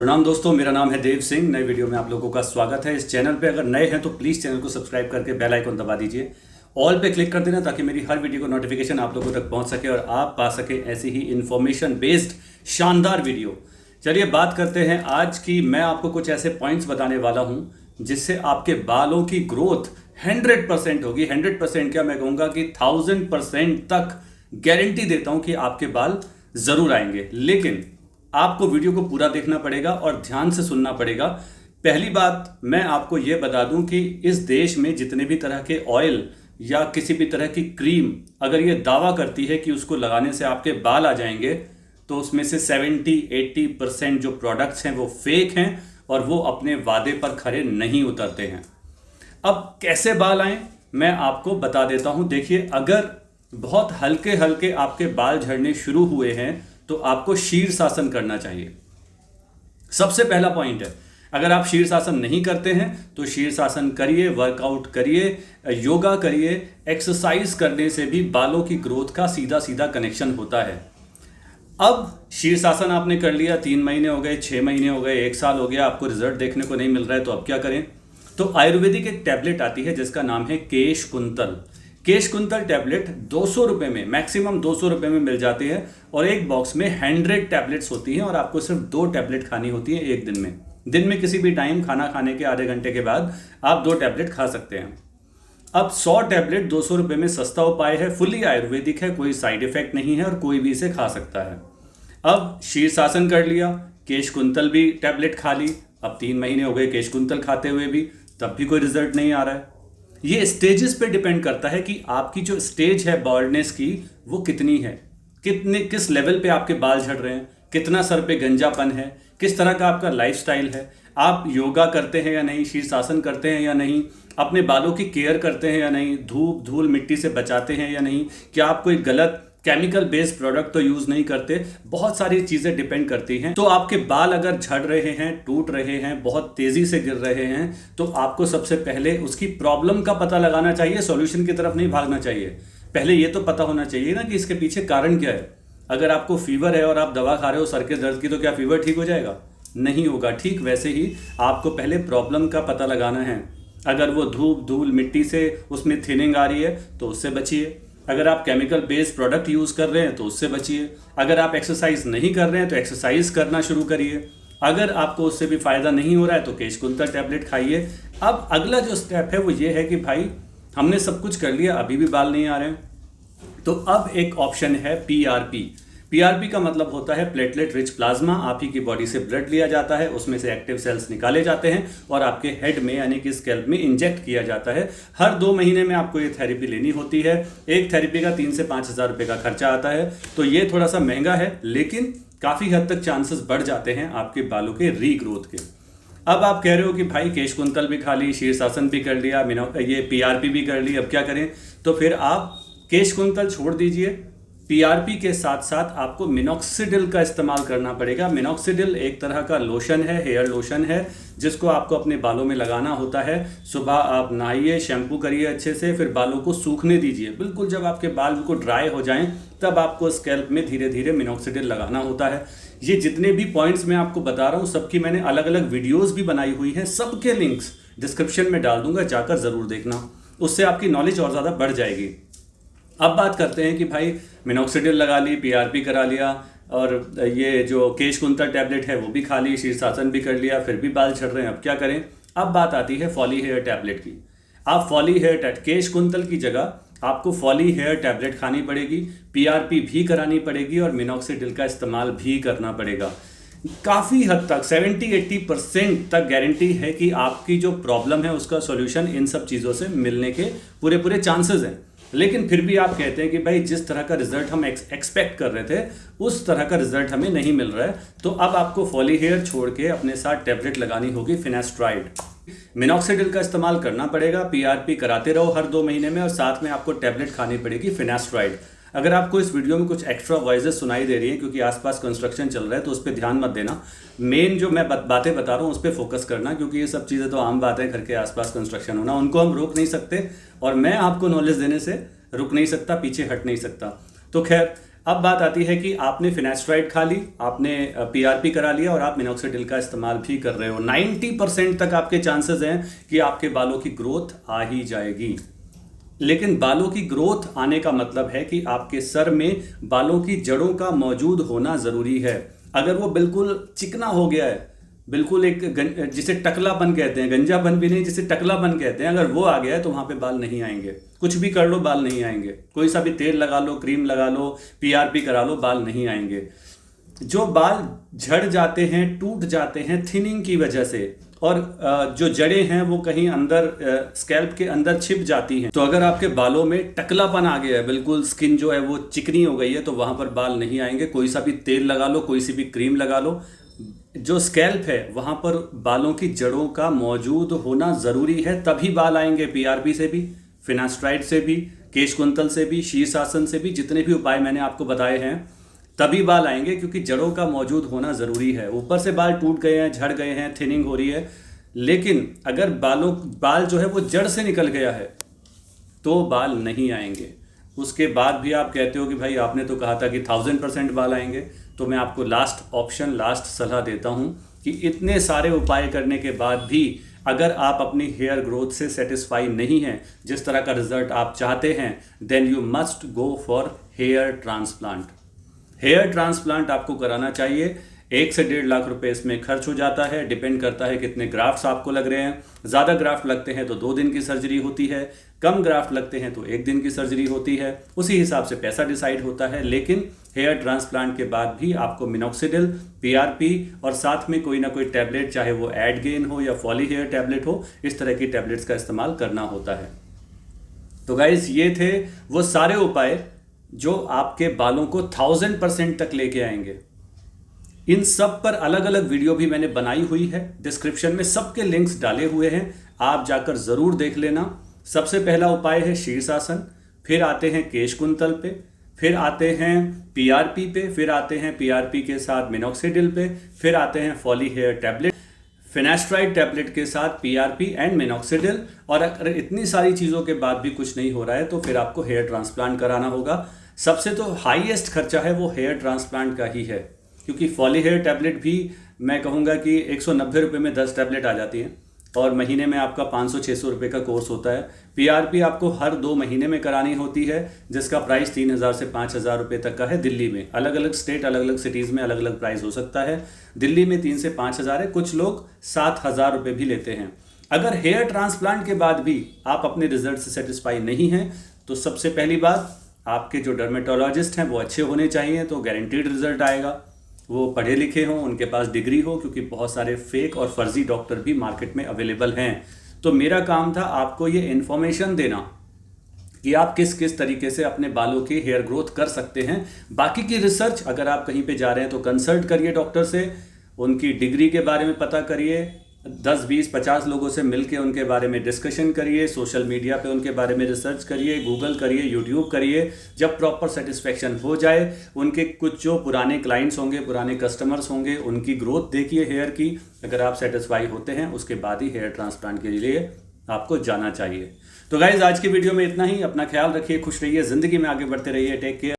प्रणाम दोस्तों, मेरा नाम है देव सिंह। नए वीडियो में आप लोगों का स्वागत है। इस चैनल पे अगर नए हैं तो प्लीज़ चैनल को सब्सक्राइब करके बेल आइकन दबा दीजिए, ऑल पे क्लिक कर देना ताकि मेरी हर वीडियो को नोटिफिकेशन आप लोगों तक पहुंच सके और आप पा सके ऐसी ही इन्फॉर्मेशन बेस्ड शानदार वीडियो। चलिए बात करते हैं आज की। मैं आपको कुछ ऐसे पॉइंट्स बताने वाला हूं जिससे आपके बालों की ग्रोथ 100% होगी। 100% क्या, मैं कहूँगा कि 1000% तक गारंटी देता हूँ कि आपके बाल ज़रूर आएंगे। लेकिन आपको वीडियो को पूरा देखना पड़ेगा और ध्यान से सुनना पड़ेगा। पहली बात मैं आपको यह बता दूं कि इस देश में जितने भी तरह के ऑयल या किसी भी तरह की क्रीम अगर ये दावा करती है कि उसको लगाने से आपके बाल आ जाएंगे, तो उसमें से 70-80% जो प्रोडक्ट्स हैं वो फेक हैं और वो अपने वादे पर खरे नहीं उतरते हैं। अब कैसे बाल आए मैं आपको बता देता हूं। देखिए, अगर बहुत हल्के हल्के आपके बाल झड़ने शुरू हुए हैं तो आपको शीर्षासन करना चाहिए। सबसे पहला पॉइंट है, अगर आप शीर्षासन नहीं करते हैं तो शीर्षासन करिए, वर्कआउट करिए, योगा करिए। एक्सरसाइज करने से भी बालों की ग्रोथ का सीधा सीधा कनेक्शन होता है। अब शीर्षासन आपने कर लिया, 3 महीने हो गए, 6 महीने हो गए, 1 साल हो गया, आपको रिजल्ट देखने को नहीं मिल रहा है, तो अब क्या करें? तो आयुर्वेदिक एक टैबलेट आती है जिसका नाम है केश कुंतल। केश कुंतल टैबलेट 200 रुपये में, मैक्सिमम 200 रुपये में मिल जाती है और एक बॉक्स में 100 टैबलेट्स होती हैं और आपको सिर्फ 2 टैबलेट खानी होती है एक दिन में। दिन में किसी भी टाइम खाना खाने के आधे घंटे के बाद आप 2 टैबलेट खा सकते हैं। अब 100 टैबलेट 200 रुपये में सस्ता उपाय है, फुली आयुर्वेदिक है, कोई साइड इफेक्ट नहीं है और कोई भी इसे खा सकता है। अब शीर्षासन कर लिया, केश कुंतल भी टैबलेट खा ली, अब 3 महीने हो गए केश कुंतल खाते हुए भी, तब भी कोई रिजल्ट नहीं आ रहा है। ये स्टेजेस पे डिपेंड करता है कि आपकी जो स्टेज है बॉल्डनेस की वो कितनी है, किस लेवल पे आपके बाल झड़ रहे हैं, कितना सर पे गंजापन है, किस तरह का आपका लाइफस्टाइल है, आप योगा करते हैं या नहीं, शीर्षासन करते हैं या नहीं, अपने बालों की केयर करते हैं या नहीं, धूप धूल मिट्टी से बचाते हैं या नहीं, क्या आप कोई गलत केमिकल बेस्ड प्रोडक्ट तो यूज नहीं करते। बहुत सारी चीजें डिपेंड करती हैं। तो आपके बाल अगर झड़ रहे हैं, टूट रहे हैं, बहुत तेजी से गिर रहे हैं, तो आपको सबसे पहले उसकी प्रॉब्लम का पता लगाना चाहिए, सॉल्यूशन की तरफ नहीं भागना चाहिए। पहले ये तो पता होना चाहिए ना कि इसके पीछे कारण क्या है। अगर आपको फीवर है और आप दवा खा रहे हो सर के दर्द की, तो क्या फीवर ठीक हो जाएगा? नहीं होगा। ठीक वैसे ही आपको पहले प्रॉब्लम का पता लगाना है। अगर वो धूप धूल मिट्टी से उसमें थिनिंग आ रही है तो उससे बचिए। अगर आप केमिकल बेस्ड प्रोडक्ट यूज़ कर रहे हैं तो उससे बचिए। अगर आप एक्सरसाइज नहीं कर रहे हैं तो एक्सरसाइज करना शुरू करिए। अगर आपको उससे भी फ़ायदा नहीं हो रहा है तो केश कुंतल टैबलेट खाइए। अब अगला जो स्टेप है वो ये है कि भाई हमने सब कुछ कर लिया, अभी भी बाल नहीं आ रहे हैं, तो अब एक ऑप्शन है पीआरपी। पीआरपी का मतलब होता है प्लेटलेट रिच प्लाज्मा। आप ही की बॉडी से ब्लड लिया जाता है, उसमें से एक्टिव सेल्स निकाले जाते हैं और आपके हेड में यानी कि स्कैल्प में इंजेक्ट किया जाता है। हर 2 महीने में आपको ये थेरेपी लेनी होती है। एक थेरेपी का 3 से 5 हज़ार रुपये का खर्चा आता है, तो ये थोड़ा सा महंगा है, लेकिन काफ़ी हद तक चांसेस बढ़ जाते हैं आपके बालों के रीग्रोथ के। अब आप कह रहे हो कि भाई केश कुंतल भी खा ली, शीर्षासन भी कर लिया, ये पीआरपी भी कर ली, अब क्या करें? तो फिर आप केश कुंतल छोड़ दीजिए। पीआरपी के साथ साथ आपको मिनॉक्सिडिल का इस्तेमाल करना पड़ेगा। मिनॉक्सिडिल एक तरह का लोशन है, हेयर लोशन है, जिसको आपको अपने बालों में लगाना होता है। सुबह आप नहाइए, शैम्पू करिए अच्छे से, फिर बालों को सूखने दीजिए। बिल्कुल जब आपके बाल बिल्कुल ड्राई हो जाएं तब आपको स्कैल्प में धीरे धीरे मिनॉक्सिडिल लगाना होता है। ये जितने भी पॉइंट्स मैं आपको बता रहा हूँ सबकी मैंने अलग अलग वीडियोज़ भी बनाई हुई हैं, सबके लिंक्स डिस्क्रिप्शन में डाल दूंगा, जाकर ज़रूर देखना, उससे आपकी नॉलेज और ज़्यादा बढ़ जाएगी। अब बात करते हैं कि भाई मिनॉक्सिडिल लगा ली, पीआरपी करा लिया और ये जो केश कुंतल टैबलेट है वो भी खा ली, शीर्षासन भी कर लिया, फिर भी बाल झड़ रहे हैं, अब क्या करें? अब बात आती है फॉली हेयर टैबलेट की। आप फॉली हेयर केश कुंतल की जगह आपको फॉली हेयर टैबलेट खानी पड़ेगी, पीआरपी भी करानी पड़ेगी और मिनॉक्सिडिल का इस्तेमाल भी करना पड़ेगा। काफ़ी हद तक 70-80% तक गारंटी है कि आपकी जो प्रॉब्लम है उसका सॉल्यूशन इन सब चीज़ों से मिलने के पूरे पूरे चांसेस हैं। लेकिन फिर भी आप कहते हैं कि भाई जिस तरह का रिजल्ट हम एक्सपेक्ट कर रहे थे उस तरह का रिजल्ट हमें नहीं मिल रहा है, तो अब आपको फॉली हेयर छोड़ के अपने साथ टैबलेट लगानी होगी फिनास्ट्राइड। मिनॉक्सिडिल का इस्तेमाल करना पड़ेगा, पीआरपी कराते रहो हर 2 महीने में और साथ में आपको टैबलेट खानी पड़ेगी फिनास्ट्राइड। अगर आपको इस वीडियो में कुछ एक्स्ट्रा वॉइसेस सुनाई दे रही है क्योंकि आसपास कंस्ट्रक्शन चल रहा है तो उस पर ध्यान मत देना। मेन जो मैं बातें बता रहा हूँ उस पर फोकस करना, क्योंकि ये सब चीज़ें तो आम बात है, घर के आसपास कंस्ट्रक्शन होना, उनको हम रोक नहीं सकते और मैं आपको नॉलेज देने से रुक नहीं सकता, पीछे हट नहीं सकता। तो खैर अब बात आती है कि आपने फिनेस्ट्राइड खा ली, आपने पीआरपी करा लिया और आप मिनॉक्सिडिल का इस्तेमाल भी कर रहे हो, 90% तक आपके चांसेस हैं कि आपके बालों की ग्रोथ आ ही जाएगी। लेकिन बालों की ग्रोथ आने का मतलब है कि आपके सर में बालों की जड़ों का मौजूद होना ज़रूरी है। अगर वो बिल्कुल चिकना हो गया है, बिल्कुल जिसे टकलापन कहते हैं, गंजापन भी नहीं, जिसे टकलापन कहते हैं, अगर वो आ गया है तो वहाँ पे बाल नहीं आएंगे। कुछ भी कर लो बाल नहीं आएंगे, कोई सा भी तेल लगा लो, क्रीम लगा लो, पीआरपी करा लो, बाल नहीं आएंगे। जो बाल झड़ जाते हैं, टूट जाते हैं थिनिंग की वजह से, और जो जड़ें हैं वो कहीं अंदर स्कैल्प के अंदर छिप जाती हैं। तो अगर आपके बालों में टकलापन आ गया है, बिल्कुल स्किन जो है वो चिकनी हो गई है, तो वहाँ पर बाल नहीं आएंगे। कोई सा भी तेल लगा लो, कोई सी भी क्रीम लगा लो, जो स्कैल्प है वहाँ पर बालों की जड़ों का मौजूद होना ज़रूरी है, तभी बाल आएंगे। पीआरपी से भी, फिनास्ट्राइड से भी, केशकुंतल से भी, शीर्षासन से भी, जितने भी उपाय मैंने आपको बताए हैं तभी बाल आएंगे, क्योंकि जड़ों का मौजूद होना ज़रूरी है। ऊपर से बाल टूट गए हैं, झड़ गए हैं, थिनिंग हो रही है, लेकिन अगर बाल जो है वो जड़ से निकल गया है तो बाल नहीं आएंगे। उसके बाद भी आप कहते हो कि भाई आपने तो कहा था कि 1000% बाल आएंगे, तो मैं आपको लास्ट ऑप्शन, लास्ट सलाह देता हूँ कि इतने सारे उपाय करने के बाद भी अगर आप अपनी हेयर ग्रोथ से सेटिस्फाई नहीं हैं, जिस तरह का रिजल्ट आप चाहते हैं, then you must go for hair transplant. Hair transplant आपको कराना चाहिए। 1 से 1.5 लाख रुपए इसमें खर्च हो जाता है, डिपेंड करता है कितने ग्राफ्ट्स आपको लग रहे हैं। ज़्यादा ग्राफ्ट लगते हैं तो 2 दिन की सर्जरी होती है, कम ग्राफ्ट लगते हैं तो 1 दिन की सर्जरी होती है, उसी हिसाब से पैसा डिसाइड होता है। लेकिन हेयर ट्रांसप्लांट के बाद भी आपको मिनॉक्सिडिल, पीआरपी और साथ में कोई ना कोई टैबलेट, चाहे वो एडगेन हो या फॉली हेयर टैबलेट हो, इस तरह की टैबलेट्स का इस्तेमाल करना होता है। तो गाइस, ये थे वो सारे उपाय जो आपके बालों को 1000% तक लेके आएंगे। इन सब पर अलग अलग वीडियो भी मैंने बनाई हुई है, डिस्क्रिप्शन में सबके लिंक्स डाले हुए हैं, आप जाकर ज़रूर देख लेना। सबसे पहला उपाय है शीर्षासन, फिर आते हैं केशकुंतल पे, फिर आते हैं पीआरपी पे, फिर आते हैं पीआरपी के साथ मिनॉक्सिडिल पे, फिर आते हैं फॉली हेयर टैबलेट, फिनेस्ट्राइड टैबलेट के साथ पीआरपी एंड मिनॉक्सिडिल। और अगर इतनी सारी चीज़ों के बाद भी कुछ नहीं हो रहा है तो फिर आपको हेयर ट्रांसप्लांट कराना होगा। सबसे तो हाईएस्ट खर्चा है वो हेयर ट्रांसप्लांट का ही है, क्योंकि फॉली हेयर टैबलेट भी मैं कहूँगा कि 190 रुपये में 10 टैबलेट आ जाती हैं, और महीने में आपका 500-600 रुपये का कोर्स होता है। पीआरपी आपको हर 2 महीने में करानी होती है, जिसका प्राइस 3000 से 5000 रुपये तक का है दिल्ली में। अलग अलग स्टेट, अलग अलग सिटीज़ में अलग अलग प्राइस हो सकता है। दिल्ली में 3 से 5000 है, कुछ लोग 7000 रुपये भी लेते हैं। अगर हेयर ट्रांसप्लांट के बाद भी आप अपने रिजल्ट से सेटिस्फाई नहीं हैं, तो सबसे पहली बात, आपके जो डर्मेटोलॉजिस्ट हैं वो अच्छे होने चाहिए, तो गारंटीड रिजल्ट आएगा। वो पढ़े लिखे हों, उनके पास डिग्री हो, क्योंकि बहुत सारे फेक और फर्जी डॉक्टर भी मार्केट में अवेलेबल हैं। तो मेरा काम था आपको ये इन्फॉर्मेशन देना कि आप किस किस तरीके से अपने बालों की हेयर ग्रोथ कर सकते हैं। बाकी की रिसर्च, अगर आप कहीं पे जा रहे हैं तो कंसल्ट करिए डॉक्टर से, उनकी डिग्री के बारे में पता करिए, 10, 20, 50 लोगों से मिलके उनके बारे में डिस्कशन करिए, सोशल मीडिया पे उनके बारे में रिसर्च करिए, गूगल करिए, यूट्यूब करिए। जब प्रॉपर सेटिस्फेक्शन हो जाए, उनके कुछ जो पुराने क्लाइंट्स होंगे, पुराने कस्टमर्स होंगे, उनकी ग्रोथ देखिए हेयर की। अगर आप सेटिस्फाई होते हैं, उसके बाद ही हेयर ट्रांसप्लांट के लिए आपको जाना चाहिए। तो गाइज, आज की वीडियो में इतना ही। अपना ख्याल रखिए, खुश रहिए, ज़िंदगी में आगे बढ़ते रहिए। Take care.